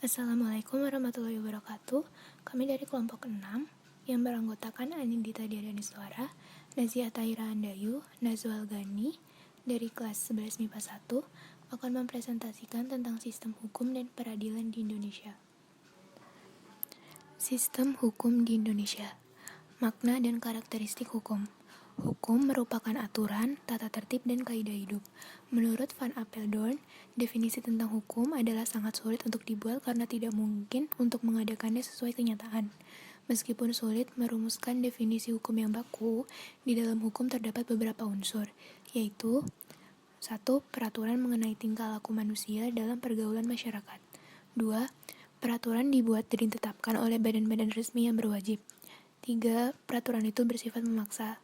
Assalamualaikum warahmatullahi wabarakatuh. Kami dari kelompok 6 yang beranggotakan Anindita Dianiswara, Nazia Tahira Andayu, Nazwal Gani dari kelas 11 MIPA 1 akan mempresentasikan tentang sistem hukum dan peradilan di Indonesia. Sistem hukum di Indonesia. Makna dan karakteristik hukum. Hukum merupakan aturan, tata tertib, dan kaidah hidup. Menurut Van Apeldoorn, definisi tentang hukum adalah sangat sulit untuk dibuat karena tidak mungkin untuk mengadakannya sesuai kenyataan. Meskipun sulit merumuskan definisi hukum yang baku, di dalam hukum terdapat beberapa unsur, yaitu 1. Peraturan mengenai tingkah laku manusia dalam pergaulan masyarakat. 2. Peraturan dibuat dan ditetapkan oleh badan-badan resmi yang berwajib. 3. Peraturan itu bersifat memaksa.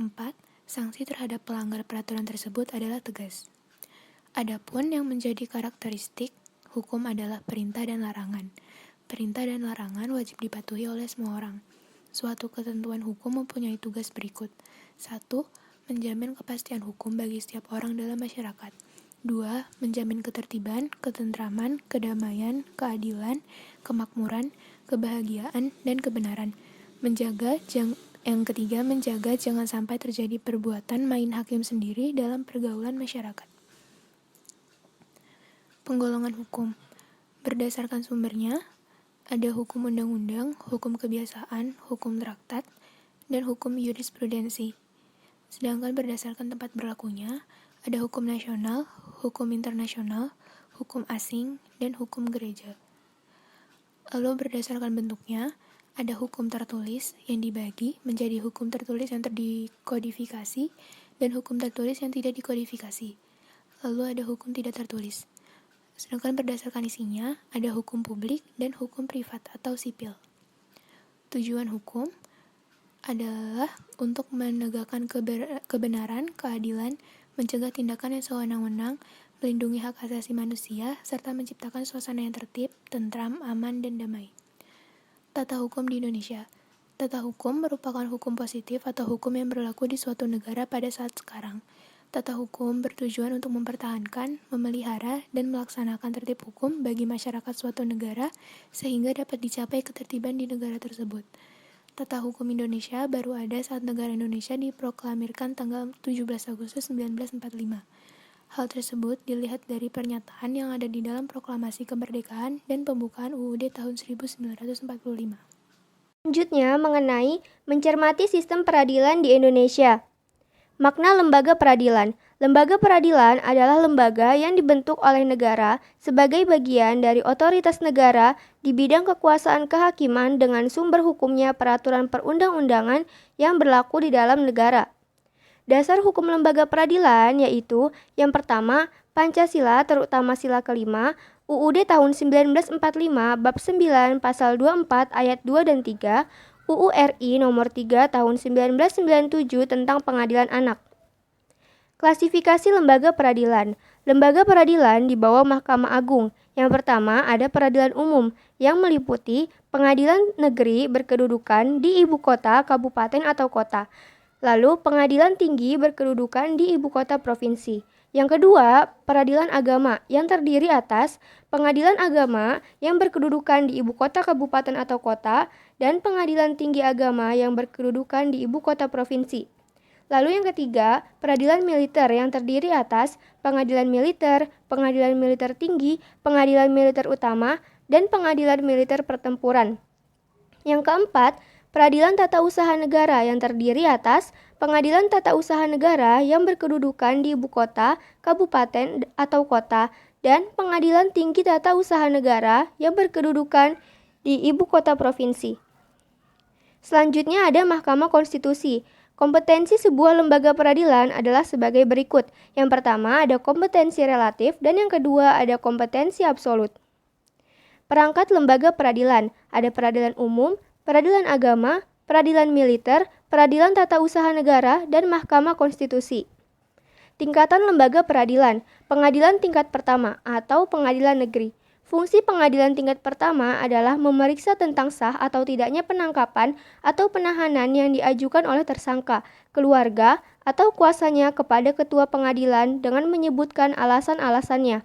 4. Sanksi terhadap pelanggar peraturan tersebut adalah tegas. Adapun yang menjadi karakteristik hukum adalah perintah dan larangan. Perintah dan larangan wajib dipatuhi oleh semua orang. Suatu ketentuan hukum mempunyai tugas berikut. 1. Menjamin kepastian hukum bagi setiap orang dalam masyarakat. 2. Menjamin ketertiban, ketentraman, kedamaian, keadilan, kemakmuran, kebahagiaan, dan kebenaran. Yang ketiga, menjaga jangan sampai terjadi perbuatan main hakim sendiri dalam pergaulan masyarakat. Penggolongan hukum. Berdasarkan sumbernya, ada hukum undang-undang, hukum kebiasaan, hukum traktat, dan hukum jurisprudensi. Sedangkan berdasarkan tempat berlakunya, ada hukum nasional, hukum internasional, hukum asing, dan hukum gereja. Lalu berdasarkan bentuknya, ada hukum tertulis yang dibagi menjadi hukum tertulis yang terdikodifikasi dan hukum tertulis yang tidak dikodifikasi. Lalu ada hukum tidak tertulis. Sedangkan berdasarkan isinya, ada hukum publik dan hukum privat atau sipil. Tujuan hukum adalah untuk menegakkan kebenaran, keadilan, mencegah tindakan yang sewenang-wenang, melindungi hak asasi manusia, serta menciptakan suasana yang tertib, tentram, aman, dan damai. Tata hukum di Indonesia. Tata hukum merupakan hukum positif atau hukum yang berlaku di suatu negara pada saat sekarang. Tata hukum bertujuan untuk mempertahankan, memelihara, dan melaksanakan tertib hukum bagi masyarakat suatu negara sehingga dapat dicapai ketertiban di negara tersebut. Tata hukum Indonesia baru ada saat negara Indonesia diproklamirkan tanggal 17 Agustus 1945. Hal tersebut dilihat dari pernyataan yang ada di dalam Proklamasi Kemerdekaan dan pembukaan UUD tahun 1945. Selanjutnya mengenai mencermati sistem peradilan di Indonesia. Makna lembaga peradilan. Lembaga peradilan adalah lembaga yang dibentuk oleh negara sebagai bagian dari otoritas negara di bidang kekuasaan kehakiman dengan sumber hukumnya peraturan perundang-undangan yang berlaku di dalam negara. Dasar hukum lembaga peradilan yaitu yang pertama, Pancasila terutama sila kelima, UUD tahun 1945 bab 9 pasal 24 ayat 2 dan 3, UU RI nomor 3 tahun 1997 tentang pengadilan anak. Klasifikasi lembaga peradilan. Lembaga peradilan di bawah Mahkamah Agung. Yang pertama ada peradilan umum yang meliputi pengadilan negeri berkedudukan di ibu kota, kabupaten atau kota. Lalu pengadilan tinggi berkedudukan di ibu kota provinsi. Yang kedua, peradilan agama yang terdiri atas pengadilan agama yang berkedudukan di ibu kota kabupaten atau kota dan pengadilan tinggi agama yang berkedudukan di ibu kota provinsi. Lalu yang ketiga, peradilan militer yang terdiri atas pengadilan militer tinggi, pengadilan militer utama, dan pengadilan militer pertempuran. Yang keempat, peradilan tata usaha negara yang terdiri atas pengadilan tata usaha negara yang berkedudukan di ibu kota, kabupaten, atau kota, dan pengadilan tinggi tata usaha negara yang berkedudukan di ibu kota provinsi. Selanjutnya ada Mahkamah Konstitusi. Kompetensi sebuah lembaga peradilan adalah sebagai berikut. Yang pertama ada kompetensi relatif dan yang kedua ada kompetensi absolut. Perangkat lembaga peradilan, ada peradilan umum, peradilan agama, peradilan militer, peradilan tata usaha negara, dan Mahkamah Konstitusi. Tingkatan lembaga peradilan, pengadilan tingkat pertama atau pengadilan negeri. Fungsi pengadilan tingkat pertama adalah memeriksa tentang sah atau tidaknya penangkapan atau penahanan yang diajukan oleh tersangka, keluarga, atau kuasanya kepada ketua pengadilan dengan menyebutkan alasan-alasannya.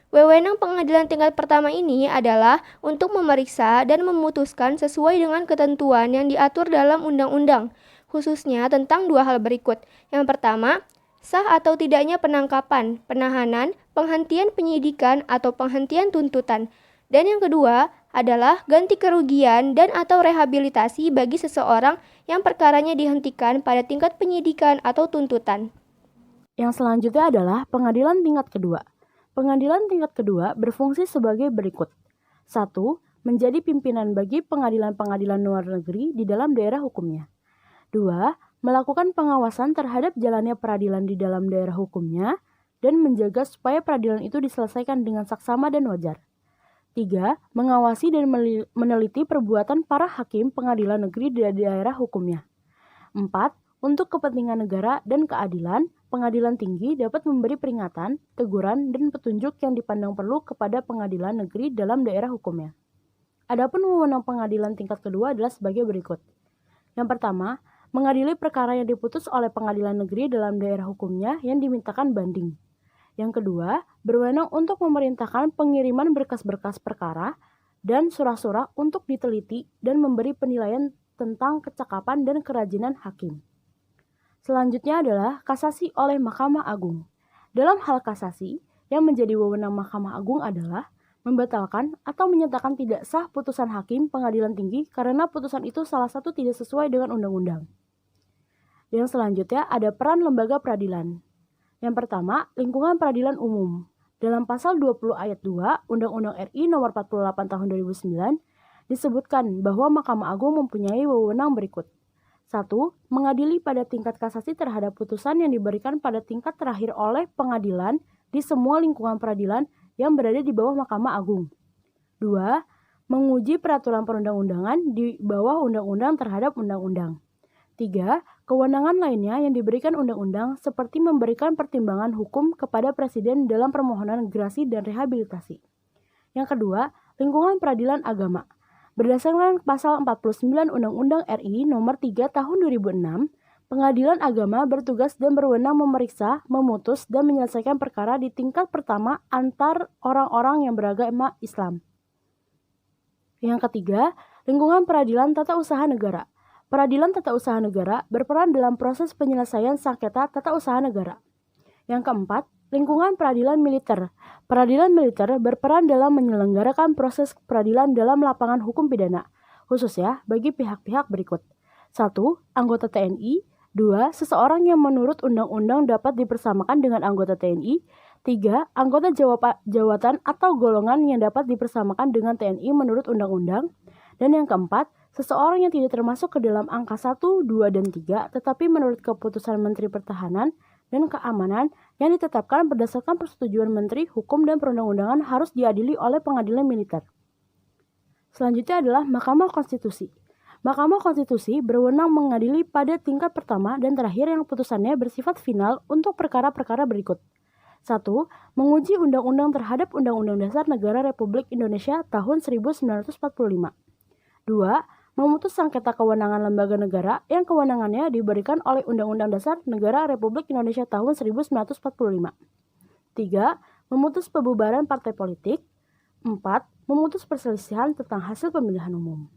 Wewenang pengadilan tingkat pertama ini adalah untuk memeriksa dan memutuskan sesuai dengan ketentuan yang diatur dalam undang-undang, khususnya tentang dua hal berikut. Yang pertama, sah atau tidaknya penangkapan, penahanan, penghentian penyidikan atau penghentian tuntutan. Dan yang kedua adalah ganti kerugian dan atau rehabilitasi bagi seseorang yang perkaranya dihentikan pada tingkat penyidikan atau tuntutan. Yang selanjutnya adalah pengadilan tingkat kedua. Pengadilan tingkat kedua berfungsi sebagai berikut. 1. Menjadi pimpinan bagi pengadilan-pengadilan luar negeri di dalam daerah hukumnya. 2. Melakukan pengawasan terhadap jalannya peradilan di dalam daerah hukumnya dan menjaga supaya peradilan itu diselesaikan dengan saksama dan wajar. 3. Mengawasi dan meneliti perbuatan para hakim pengadilan negeri di daerah hukumnya. 4. Untuk kepentingan negara dan keadilan, pengadilan tinggi dapat memberi peringatan, teguran, dan petunjuk yang dipandang perlu kepada pengadilan negeri dalam daerah hukumnya. Adapun wewenang pengadilan tingkat kedua adalah sebagai berikut. Yang pertama, mengadili perkara yang diputus oleh pengadilan negeri dalam daerah hukumnya yang dimintakan banding. Yang kedua, berwenang untuk memerintahkan pengiriman berkas-berkas perkara dan surah-surah untuk diteliti dan memberi penilaian tentang kecakapan dan kerajinan hakim. Selanjutnya adalah kasasi oleh Mahkamah Agung. Dalam hal kasasi, yang menjadi wewenang Mahkamah Agung adalah membatalkan atau menyatakan tidak sah putusan hakim pengadilan tinggi karena putusan itu salah satu tidak sesuai dengan undang-undang. Yang selanjutnya ada peran lembaga peradilan. Yang pertama, lingkungan peradilan umum. Dalam pasal 20 ayat 2 Undang-Undang RI Nomor 48 Tahun 2009 disebutkan bahwa Mahkamah Agung mempunyai wewenang berikut. 1. Mengadili pada tingkat kasasi terhadap putusan yang diberikan pada tingkat terakhir oleh pengadilan di semua lingkungan peradilan yang berada di bawah Mahkamah Agung. 2. Menguji peraturan perundang-undangan di bawah undang-undang terhadap undang-undang. 3. Kewenangan lainnya yang diberikan undang-undang seperti memberikan pertimbangan hukum kepada Presiden dalam permohonan gerasi dan rehabilitasi. Yang kedua, lingkungan peradilan agama. Berdasarkan pasal 49 Undang-Undang RI Nomor 3 Tahun 2006, pengadilan agama bertugas dan berwenang memeriksa, memutus, dan menyelesaikan perkara di tingkat pertama antar orang-orang yang beragama Islam. Yang ketiga, lingkungan peradilan tata usaha negara. Peradilan tata usaha negara berperan dalam proses penyelesaian sengketa tata usaha negara. Yang keempat, lingkungan peradilan militer. Peradilan militer berperan dalam menyelenggarakan proses peradilan dalam lapangan hukum pidana, khususnya bagi pihak-pihak berikut. 1. Anggota TNI. 2. Seseorang yang menurut undang-undang dapat dipersamakan dengan anggota TNI. 3. Anggota jawatan atau golongan yang dapat dipersamakan dengan TNI menurut undang-undang. Dan yang keempat, seseorang yang tidak termasuk ke dalam angka 1, 2, dan 3, tetapi menurut keputusan Menteri Pertahanan dan Keamanan yang ditetapkan berdasarkan persetujuan Menteri Hukum dan Perundang-undangan harus diadili oleh pengadilan militer. Selanjutnya adalah Mahkamah Konstitusi. Mahkamah Konstitusi berwenang mengadili pada tingkat pertama dan terakhir yang putusannya bersifat final untuk perkara-perkara berikut. 1. Menguji undang-undang terhadap Undang-Undang Dasar Negara Republik Indonesia tahun 1945. 2. Memutus sengketa kewenangan lembaga negara yang kewenangannya diberikan oleh Undang-Undang Dasar Negara Republik Indonesia tahun 1945. 3. Memutus pembubaran partai politik. 4. Memutus perselisihan tentang hasil pemilihan umum.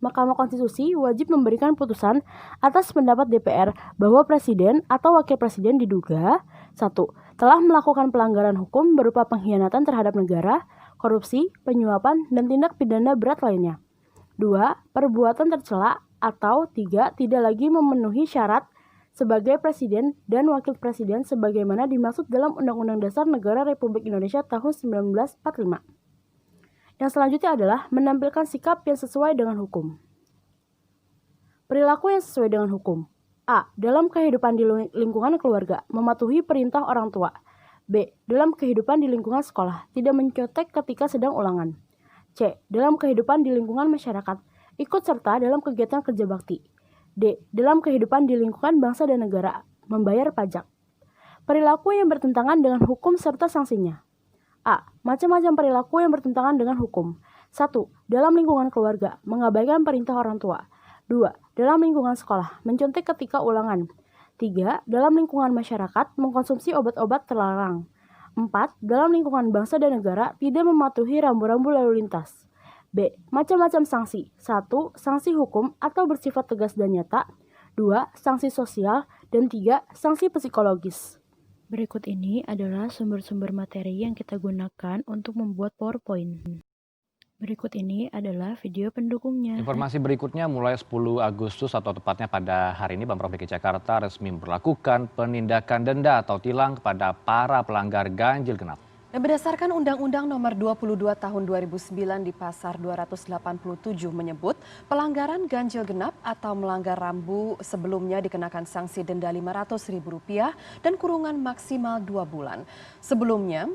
Mahkamah Konstitusi wajib memberikan putusan atas pendapat DPR bahwa Presiden atau Wakil Presiden diduga 1. Telah melakukan pelanggaran hukum berupa pengkhianatan terhadap negara, korupsi, penyuapan, dan tindak pidana berat lainnya. 2. Perbuatan tercela atau 3. Tidak lagi memenuhi syarat sebagai Presiden dan Wakil Presiden sebagaimana dimaksud dalam Undang-Undang Dasar Negara Republik Indonesia tahun 1945. Yang selanjutnya adalah menampilkan sikap yang sesuai dengan hukum. Perilaku yang sesuai dengan hukum. A. Dalam kehidupan di lingkungan keluarga, mematuhi perintah orang tua. B. Dalam kehidupan di lingkungan sekolah, tidak mencontek ketika sedang ulangan. C. Dalam kehidupan di lingkungan masyarakat, ikut serta dalam kegiatan kerja bakti. D. Dalam kehidupan di lingkungan bangsa dan negara, membayar pajak. Perilaku yang bertentangan dengan hukum serta sanksinya. A. Macam-macam perilaku yang bertentangan dengan hukum. 1. Dalam lingkungan keluarga, mengabaikan perintah orang tua. 2. Dalam lingkungan sekolah, mencontek ketika ulangan. 3. Dalam lingkungan masyarakat, mengkonsumsi obat-obat terlarang. 4. Dalam lingkungan bangsa dan negara tidak mematuhi rambu-rambu lalu lintas. B. Macam-macam sanksi. 1. Sanksi hukum atau bersifat tegas dan nyata. 2. Sanksi sosial. Dan 3. Sanksi psikologis. Berikut ini adalah sumber-sumber materi yang kita gunakan untuk membuat PowerPoint. Berikut ini adalah video pendukungnya. Informasi berikutnya, mulai 10 Agustus atau tepatnya pada hari ini Pemprov DKI Jakarta resmi memperlakukan penindakan denda atau tilang kepada para pelanggar ganjil genap. Dan berdasarkan Undang-Undang Nomor 22 Tahun 2009 di Pasar 287 menyebut pelanggaran ganjil genap atau melanggar rambu sebelumnya dikenakan sanksi denda Rp500.000 dan kurungan maksimal 2 bulan. Sebelumnya,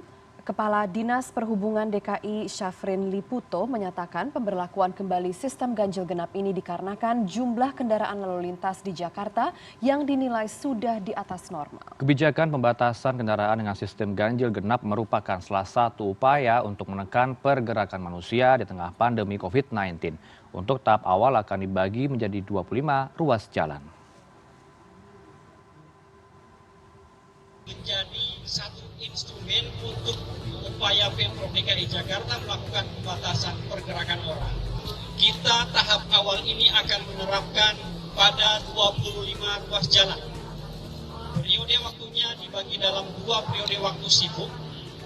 Kepala Dinas Perhubungan DKI Syafrin Liputo menyatakan pemberlakuan kembali sistem ganjil genap ini dikarenakan jumlah kendaraan lalu lintas di Jakarta yang dinilai sudah di atas normal. Kebijakan pembatasan kendaraan dengan sistem ganjil genap merupakan salah satu upaya untuk menekan pergerakan manusia di tengah pandemi COVID-19. Untuk tahap awal akan dibagi menjadi 25 ruas jalan. Menjadi satu instrumen untuk upaya Pemprov DKI Jakarta melakukan pembatasan pergerakan orang. Kita tahap awal ini akan menerapkan pada 25 ruas jalan. Periode waktunya dibagi dalam 2 periode waktu sibuk.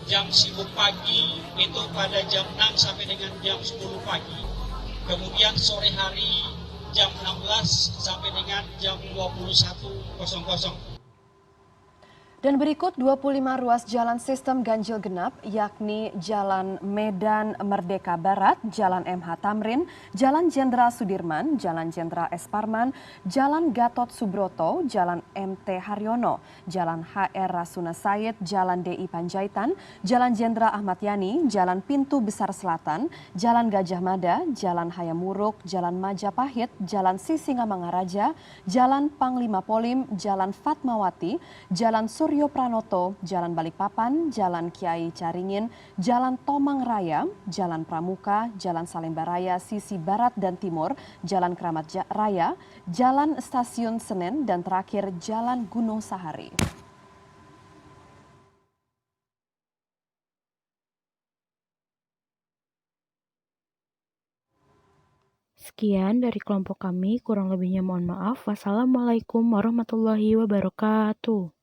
Jam sibuk pagi itu pada jam 6 sampai dengan jam 10 pagi. Kemudian sore hari jam 16 sampai dengan jam 21.00. Dan berikut 25 ruas jalan sistem ganjil genap, yakni Jalan Medan Merdeka Barat, Jalan MH Tamrin, Jalan Jenderal Sudirman, Jalan Jenderal S. Parman, Jalan Gatot Subroto, Jalan MT Haryono, Jalan HR Rasuna Said, Jalan DI Panjaitan, Jalan Jenderal Ahmad Yani, Jalan Pintu Besar Selatan, Jalan Gajah Mada, Jalan Hayamuruk, Jalan Majapahit, Jalan Sisingamangaraja, Jalan Panglima Polim, Jalan Fatmawati, Jalan Suryo Pranoto, Jalan Balikpapan, Jalan Kiai Caringin, Jalan Tomang Raya, Jalan Pramuka, Jalan Salemba Raya sisi barat dan timur, Jalan Keramat Raya, Jalan Stasiun Senen, dan terakhir Jalan Gunung Sahari. Sekian dari kelompok kami, kurang lebihnya mohon maaf. Wassalamualaikum warahmatullahi wabarakatuh.